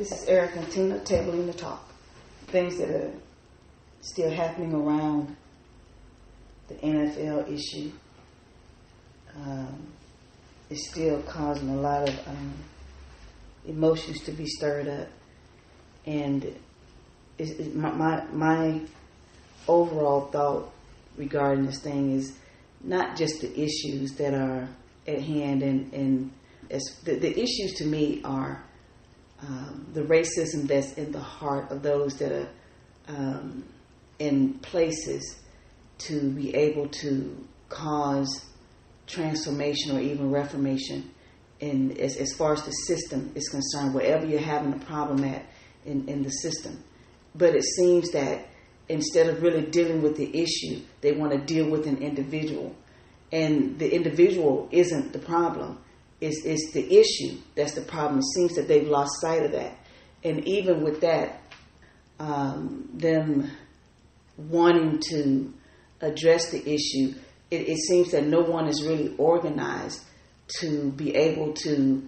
This is Eric and Tina tabling the talk. Things that are still happening around the NFL issue. It's still causing a lot of emotions to be stirred up. And my overall thought regarding this thing is not just the issues that are at hand, and as the issues to me are the racism that's in the heart of those that are in places to be able to cause transformation or even reformation in as far as the system is concerned, wherever you're having a problem at in the system. But it seems that instead of really dealing with the issue, they want to deal with an individual. And the individual isn't the problem. It's the issue that's the problem. It seems that they've lost sight of that. And even with that, them wanting to address the issue, it seems that no one is really organized to be able to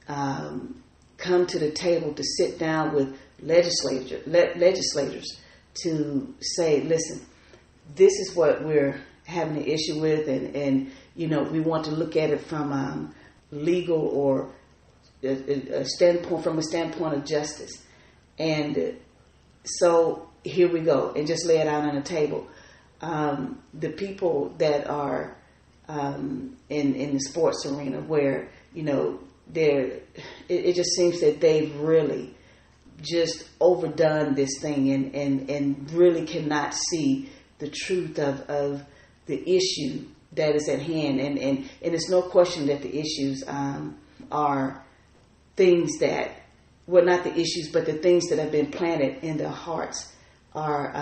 come to the table to sit down with legislators to say, listen, this is what we're having an issue with, and you know, we want to look at it from legal or a standpoint, from a standpoint of justice. And so here we go, and just lay it out on the table. The people that are in the sports arena, where you know it just seems that they've really just overdone this thing and really cannot see the truth of the issue that is at hand, and it's no question that the issues are things that, well, not the issues, but the things that have been planted in their hearts are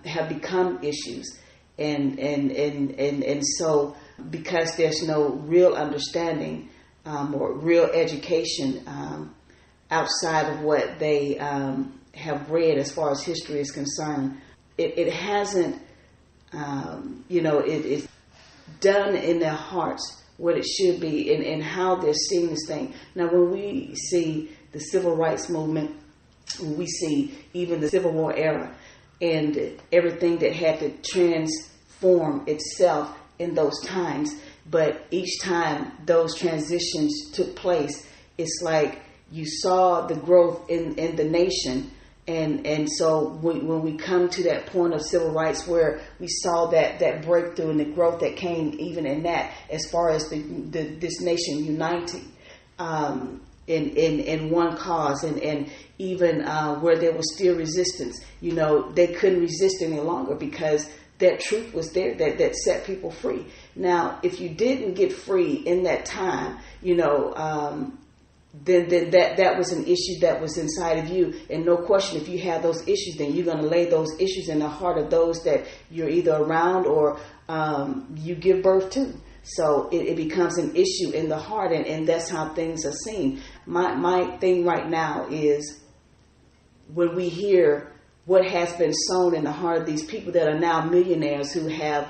have become issues, and so because there's no real understanding or real education outside of what they have read as far as history is concerned, it hasn't it's done in their hearts what it should be, and how they're seeing this thing. Now, when we see the civil rights movement, when we see even the Civil War era and everything that had to transform itself in those times, but each time those transitions took place, it's like you saw the growth in the nation. And so when we come to that point of civil rights, where we saw that breakthrough and the growth that came even in that, as far as this nation uniting in one cause, and even where there was still resistance, they couldn't resist any longer because that truth was there that set people free. Now, if you didn't get free in that time, then that was an issue that was inside of you. And no question, if you have those issues, then you're going to lay those issues in the heart of those that you're either around or you give birth to. So it becomes an issue in the heart, and that's how things are seen. My thing right now is when we hear what has been sown in the heart of these people that are now millionaires, who have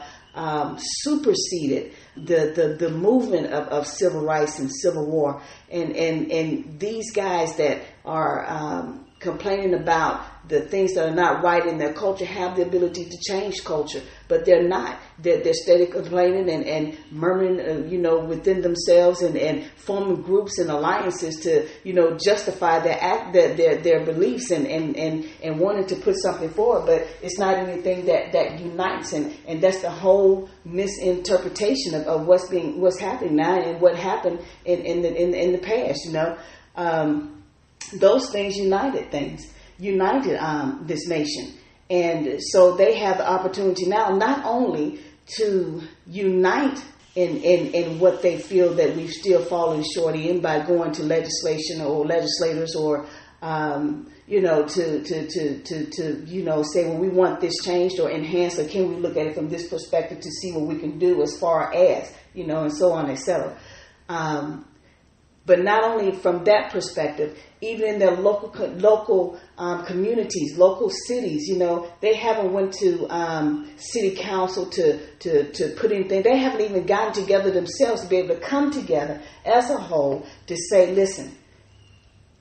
superseded the movement of civil rights and civil war, and these guys that are complaining about the things that are not right in their culture have the ability to change culture, but they're not. They're steady complaining and murmuring, within themselves, and forming groups and alliances to, justify their beliefs and wanting to put something forward. But it's not anything that unites, and that's the whole misinterpretation of what's happening now and what happened in the past. Those things united this nation. And so they have the opportunity now not only to unite in what they feel that we've still fallen short in by going to legislation or legislators or to say, well, we want this changed or enhanced, or can we look at it from this perspective to see what we can do as far as, and so on, etc. But not only from that perspective, even in their local communities, local cities, they haven't went to city council to put anything. They haven't even gotten together themselves to be able to come together as a whole to say, listen,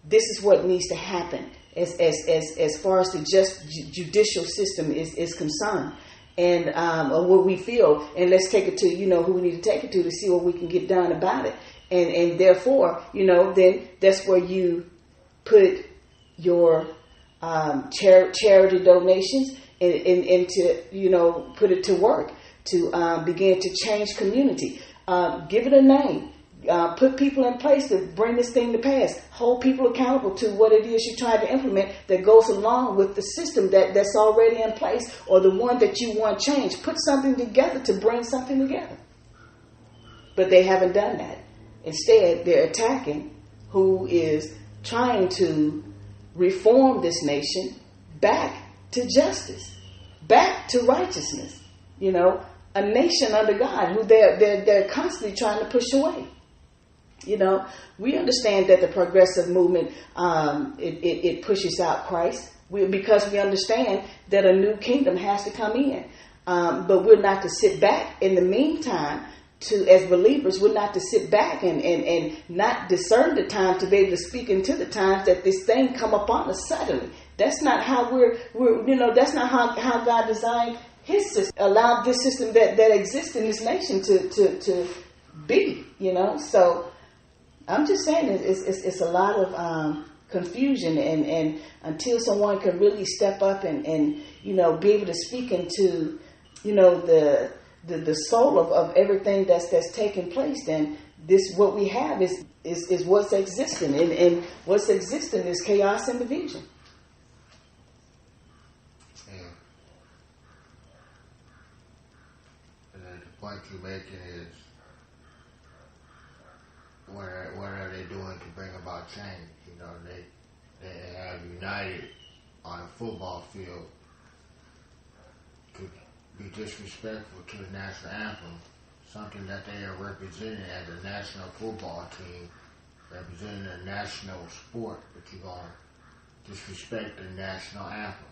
this is what needs to happen as far as the judicial system is concerned. And or what we feel, and let's take it to, who we need to take it to see what we can get done about it. And therefore, then that's where you put your charity donations and to, put it to work to begin to change community. Give it a name. Put people in place to bring this thing to pass. Hold people accountable to what it is you're trying to implement that goes along with the system that's already in place, or the one that you want changed. Put something together to bring something together. But they haven't done that. Instead, they're attacking who is trying to reform this nation back to justice, back to righteousness. A nation under God who they're constantly trying to push away. We understand that the progressive movement, it pushes out Christ because we understand that a new kingdom has to come in. But we're not to sit back in the meantime. As believers, we're not to sit back and not discern the time to be able to speak into the times that this thing come upon us suddenly. That's not how that's not how God designed His system, allowed this system that exists in this nation to be. So I'm just saying it's a lot of confusion, and until someone can really step up and be able to speak into the soul of everything that's taking place, then what we have is what's existing, and what's existing is chaos and division. Yeah. And then the point you're making is, what are they doing to bring about change? They have united on a football field to be disrespectful to the national anthem, something that they are representing as a national football team, representing a national sport, but you're going to disrespect the national anthem.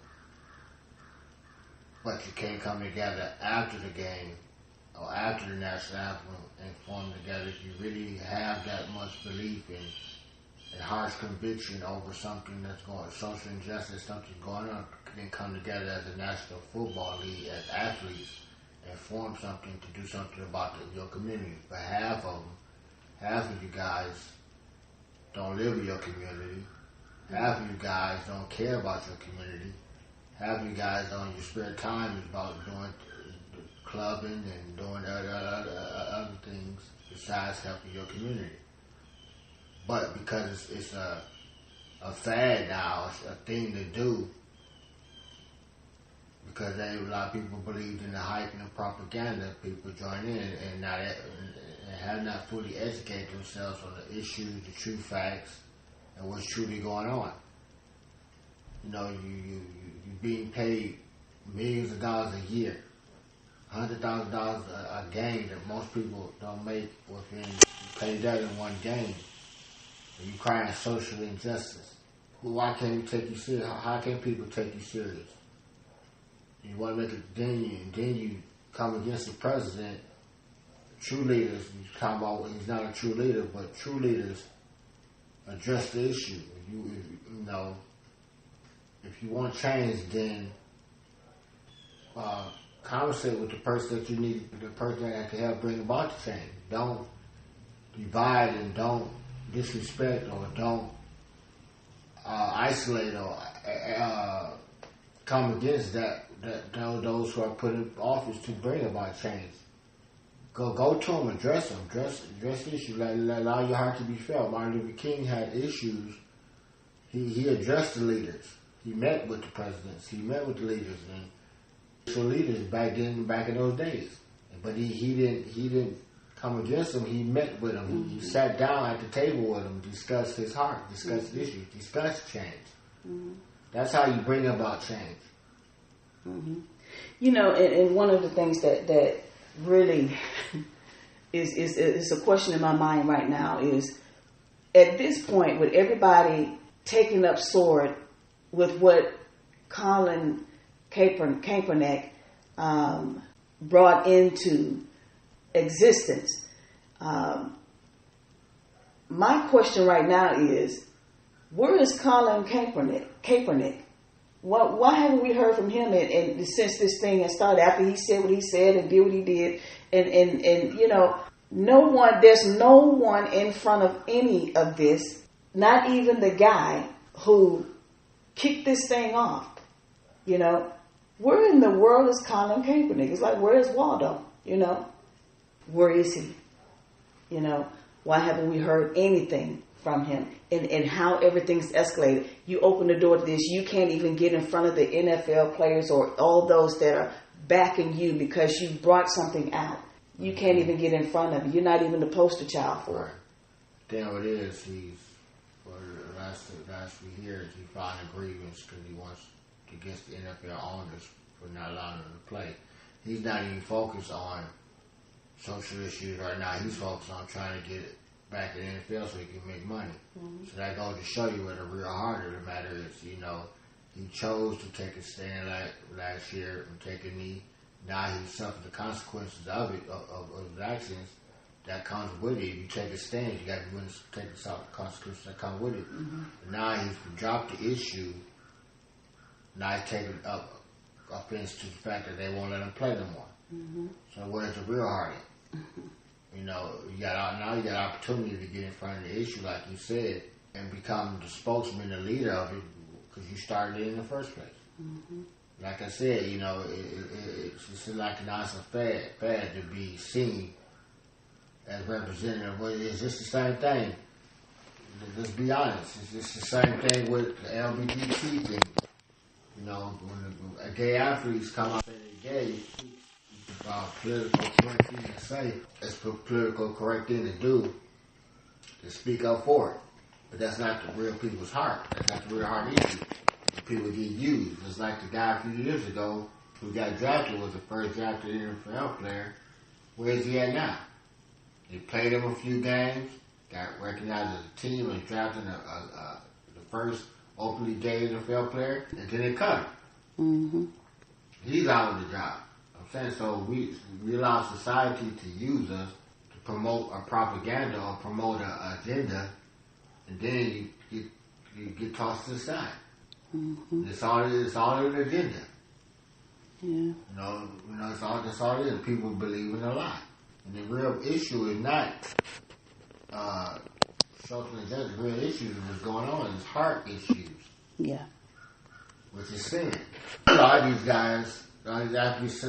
But you can't come together after the game or after the national anthem and form together. If you really have that much belief in harsh conviction over something that's going, social injustice, something going on, then come together as a national football league, as athletes, and form something to do something about your community. But half of you guys don't live in your community. Half of you guys don't care about your community. Half of you guys on your spare time is about doing clubbing and doing other things besides helping your community. But because it's a fad now, it's a thing to do, because a lot of people believed in the hype and the propaganda, people join in and have not fully educated themselves on the issues, the true facts, and what's truly going on. You're being paid millions of dollars a year, $100,000 a game that most people don't make within, pay that in one game. You crying social injustice. Why can't we take you serious? How can people take you serious? You want to make it, then you come against the president. True leaders, you talk about he's not a true leader, but true leaders address the issue. If you want change, then conversate with the person that you need, the person that can help bring about the change. Don't divide and don't disrespect or don't isolate or come against those who are put in office to bring about change. Go to them, address them, address the issue. Allow your heart to be felt. Martin Luther King had issues. He addressed the leaders. He met with the presidents. He met with the leaders and so leaders back in those days. But he didn't come against them. He met with them. He sat down at the table with them, discussed his heart, discussed issues, discussed change. That's how you bring about change. And one of the things that really is a question in my mind right now is, at this point, with everybody taking up sword with what Colin Kaepernick brought into existence, my question right now is, Where is Colin Kaepernick? Why haven't we heard from him? And since this thing has started, after he said what he said and did what he did, and you know, there's no one in front of any of this, not even the guy who kicked this thing off. You know, where in the world is Colin Kaepernick? It's like, where is Waldo? You know, where is he? You know, why haven't we heard anything from him? And how everything's escalated. You open the door to this. You can't even get in front of the NFL players or all those that are backing you because you brought something out. You can't even get in front of it. You're not even the poster child for it. Then what it is, last we hear, he filed a grievance because he wants against the NFL owners for not allowing him to play. He's not even focused on social issues right now. He's focused on trying to get it back in the NFL so he can make money. Mm-hmm. So that goes to show you what the real heart of the matter is. You know, he chose to take a stand last year and take a knee. Now he suffered the consequences of it, of his actions. That comes with it. If you take a stand, you got to be willing to take the consequences that come with it. Mm-hmm. Now he's dropped the issue. Now he's taking offense to the fact that they won't let him play no more. Mm-hmm. So where's the real heart in? Mm-hmm. You know, you got opportunity to get in front of the issue, like you said, and become the spokesman, the leader of it, because you started it in the first place. Mm-hmm. Like I said, you know, it's like an awesome fad to be seen as representative. But it's just the same thing. Let's be honest. It's just the same thing with the LGBT thing. You know, when a gay athletes come out and they're gay, about political correct thing to say, it's a political correct thing to do, to speak up for it. But that's not the real people's heart. That's not the real heart issue. People get used. It's like the guy a few years ago who got drafted, was the first drafted NFL player. Where is he at now? He played him a few games, got recognized as a team, and drafted the first openly gay NFL player, and then they cut him. Mm-hmm. He's out of the job. So we allow society to use us to promote a propaganda or promote an agenda, and then you get tossed to the side. Mm-hmm. It's all an agenda. Yeah. You know, that's all it is. People believe in a lie, and the real issue is not social injustice. The real issue is what's going on is heart issues. Yeah. Which is sin. A lot of these guys, athletes,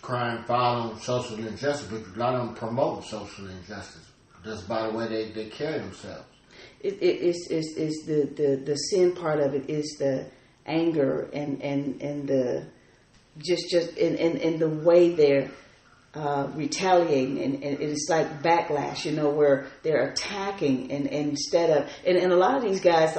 crime, follow social injustice, but a lot of them promote social injustice just by the way they carry themselves. It's the sin part of it is the anger and the just in the way they're retaliating, and it's like backlash, you know, where they're attacking and instead of and a lot of these guys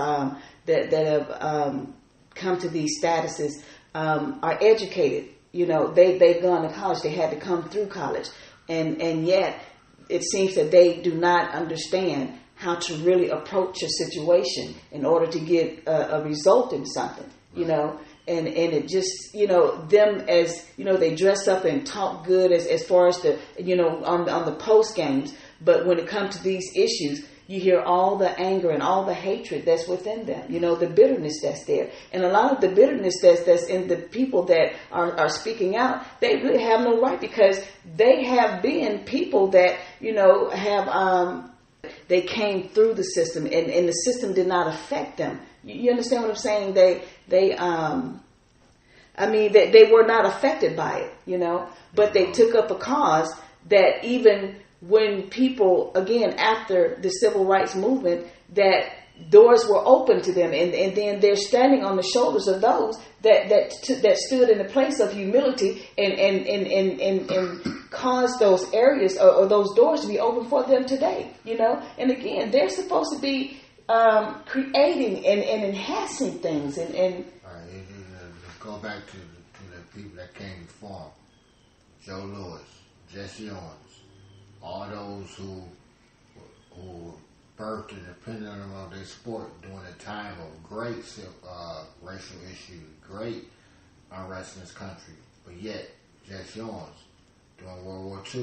that have come to these statuses are educated. You know, they've gone to college. They had to come through college, and yet it seems that they do not understand how to really approach a situation in order to get a result in something. You know, and it just, you know, them as, you know, they dress up and talk good as far as the, you know, on the post games, but when it comes to these issues, you hear all the anger and all the hatred that's within them, you know, the bitterness that's there. And a lot of the bitterness that's in the people that are speaking out, they really have no right, because they have been people that, you know, have, they came through the system and the system did not affect them. You understand what I'm saying? They were not affected by it, you know, but they took up a cause that even when people, again, after the civil rights movement, that doors were open to them, and then they're standing on the shoulders of those that stood in the place of humility and caused those areas or those doors to be open for them today, you know. And again, they're supposed to be creating and enhancing things and all right, let's go back to the people that came before him. Joe Louis, Jesse Owens, all those who birthed and depended on their sport during a time of great racial issues, great unrest in this country. But yet, Jesse Owens, during World War II,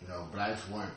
you know, blacks weren't